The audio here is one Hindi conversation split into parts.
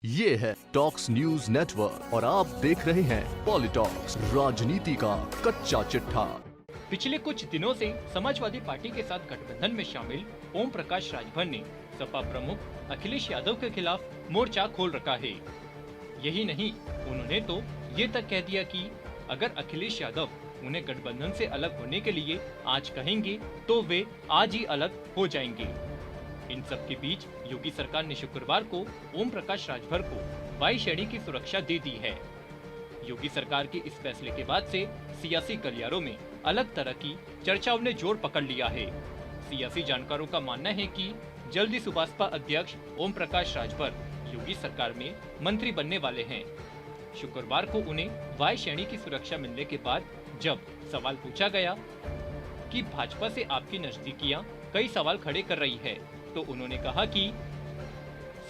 ये है टॉक्स न्यूज नेटवर्क और आप देख रहे हैं पॉलिटॉक्स, राजनीति का कच्चा चिट्ठा। पिछले कुछ दिनों से समाजवादी पार्टी के साथ गठबंधन में शामिल ओम प्रकाश राजभर ने सपा प्रमुख अखिलेश यादव के खिलाफ मोर्चा खोल रखा है। यही नहीं, उन्होंने तो ये तक कह दिया कि अगर अखिलेश यादव उन्हें गठबंधन से अलग होने के लिए आज कहेंगे तो वे आज ही अलग हो जाएंगे। इन सब के बीच योगी सरकार ने शुक्रवार को ओम प्रकाश राजभर को 22 श्रेणी की सुरक्षा दे दी है। योगी सरकार के इस फैसले के बाद से सियासी गलियारों में अलग तरह की चर्चाओं ने जोर पकड़ लिया है। सियासी जानकारों का मानना है कि जल्दी सुभाषपा अध्यक्ष ओम प्रकाश राजभर योगी सरकार में मंत्री बनने वाले हैं। शुक्रवार को उन्हें 22 श्रेणी की सुरक्षा मिलने के बाद जब सवाल पूछा गया कि भाजपा से आपकी नजदीकियां कई सवाल खड़े कर रही है, तो उन्होंने कहा कि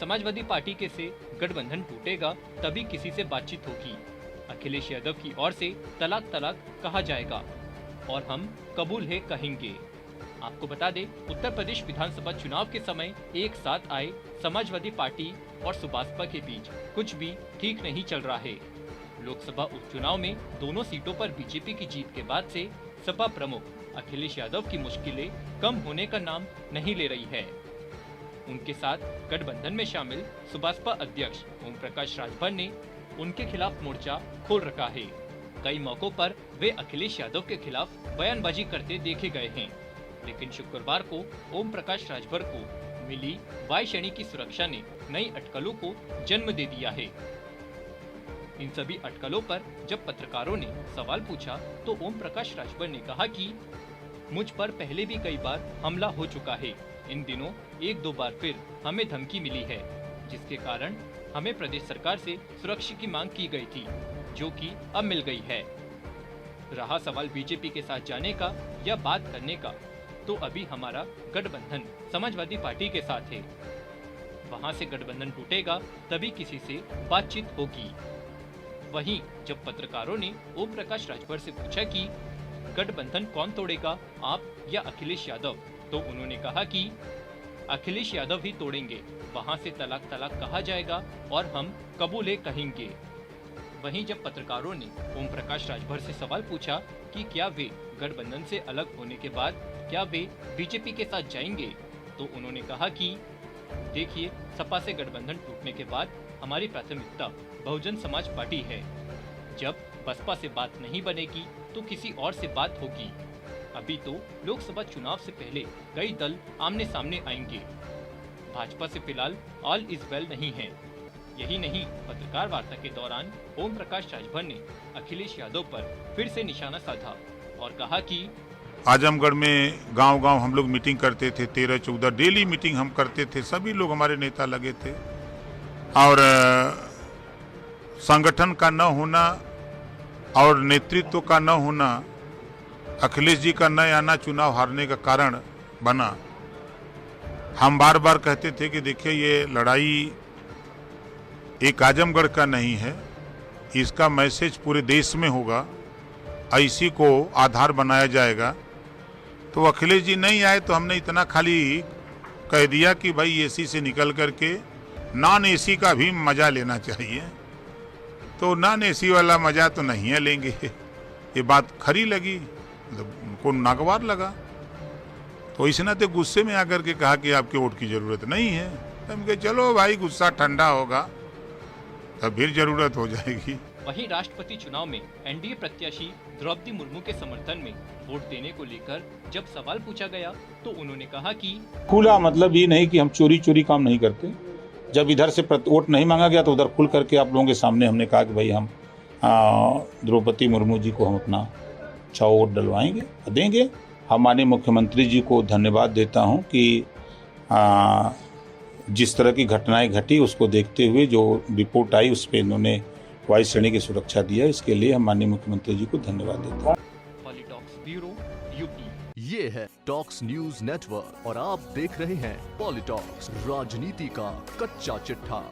समाजवादी पार्टी के से गठबंधन टूटेगा तभी किसी से बातचीत होगी। अखिलेश यादव की ओर से तलाक तलाक कहा जाएगा और हम कबूल है कहेंगे। आपको बता दें, उत्तर प्रदेश विधानसभा चुनाव के समय एक साथ आए समाजवादी पार्टी और सुभाषपा के बीच कुछ भी ठीक नहीं चल रहा है। लोकसभा उपचुनाव में दोनों सीटों पर बीजेपी की जीत के बाद से सपा प्रमुख अखिलेश यादव की मुश्किलें कम होने का नाम नहीं ले रही है। उनके साथ गठबंधन में शामिल सुभाषपा अध्यक्ष ओम प्रकाश राजभर ने उनके खिलाफ मोर्चा खोल रखा है। कई मौकों पर वे अखिलेश यादव के खिलाफ बयानबाजी करते देखे गए हैं, लेकिन शुक्रवार को ओम प्रकाश राजभर को मिली 22 श्रेणी की सुरक्षा ने नई अटकलों को जन्म दे दिया है। इन सभी अटकलों पर जब पत्रकारों ने सवाल पूछा तो ओम प्रकाश राजभर ने कहा कि मुझ पर पहले भी कई बार हमला हो चुका है। इन दिनों एक दो बार फिर हमें धमकी मिली है, जिसके कारण हमें प्रदेश सरकार से सुरक्षा की मांग की गई थी, जो कि अब मिल गई है। रहा सवाल बीजेपी के साथ जाने का या बात करने का, तो अभी हमारा गठबंधन समाजवादी पार्टी के साथ है। वहां से गठबंधन टूटेगा तभी किसी से बातचीत होगी। वहीं जब पत्रकारों ने ओम प्रकाश राजभर से पूछा कि गठबंधन कौन तोड़ेगा, आप या अखिलेश यादव, तो उन्होंने कहा कि अखिलेश यादव ही तोड़ेंगे। वहां से तलाक तलाक कहा जाएगा और हम कबूले कहेंगे। वहीं जब पत्रकारों ने ओम प्रकाश राजभर से सवाल पूछा कि क्या वे गठबंधन से अलग होने के बाद क्या वे बीजेपी के साथ जाएंगे, तो उन्होंने कहा कि देखिए, सपा से गठबंधन टूटने के बाद हमारी प्राथमिकता बहुजन समाज पार्टी है। जब बसपा से बात नहीं बनेगी तो किसी और से बात होगी। अभी तो लोकसभा चुनाव से पहले कई दल आमने सामने आएंगे। भाजपा से फिलहाल ऑल इज वेल नहीं है। यही नहीं, पत्रकार वार्ता के दौरान ओम प्रकाश राजभर ने अखिलेश यादव पर फिर से निशाना साधा और कहा कि आजमगढ़ में गांव-गांव हम लोग मीटिंग करते थे, 13-14 डेली मीटिंग हम करते थे, सभी लोग हमारे नेता लगे थे। और संगठन का न होना और नेतृत्व का न होना अखिलेश जी का न आना चुनाव हारने का कारण बना। हम बार बार कहते थे कि देखिए, ये लड़ाई एक आजमगढ़ का नहीं है, इसका मैसेज पूरे देश में होगा, ऐसी को आधार बनाया जाएगा। तो अखिलेश जी नहीं आए तो हमने इतना खाली कह दिया कि भाई एसी से निकल करके नॉन एसी का भी मजा लेना चाहिए। तो नॉन एसी वाला मजा तो नहीं है लेंगे। ये बात खरी लगी, मतलब उनको नागवार लगा, तो इस नाते गुस्से में आकर के कहा कि आपके वोट की जरूरत नहीं है। तो हम कहे चलो भाई, गुस्सा ठंडा होगा तब फिर जरूरत हो जाएगी। वहीं राष्ट्रपति चुनाव में एनडीए प्रत्याशी द्रौपदी मुर्मू के समर्थन में वोट देने को लेकर जब सवाल पूछा गया तो उन्होंने कहा कि खुला मतलब ये नहीं कि हम चोरी चोरी काम नहीं करते। जब इधर से वोट नहीं मांगा गया तो उधर खुल करके आप लोगों के सामने हमने कहा कि भाई हम द्रौपदी मुर्मू जी को हम अपना अच्छा वोट डलवाएंगे, देंगे। हम माननीय मुख्यमंत्री जी को धन्यवाद देता हूं कि जिस तरह की घटनाएं घटी उसको देखते हुए जो रिपोर्ट आई उस पर इन्होंने 22 श्रेणी की सुरक्षा दिया। इसके लिए हम माननीय मुख्यमंत्री जी को धन्यवाद देता हूँ। PoliTalks bureau, UP. ये है टॉक्स न्यूज नेटवर्क और आप देख रहे हैं पॉलिटॉक्स, राजनीति का कच्चा चिट्ठा।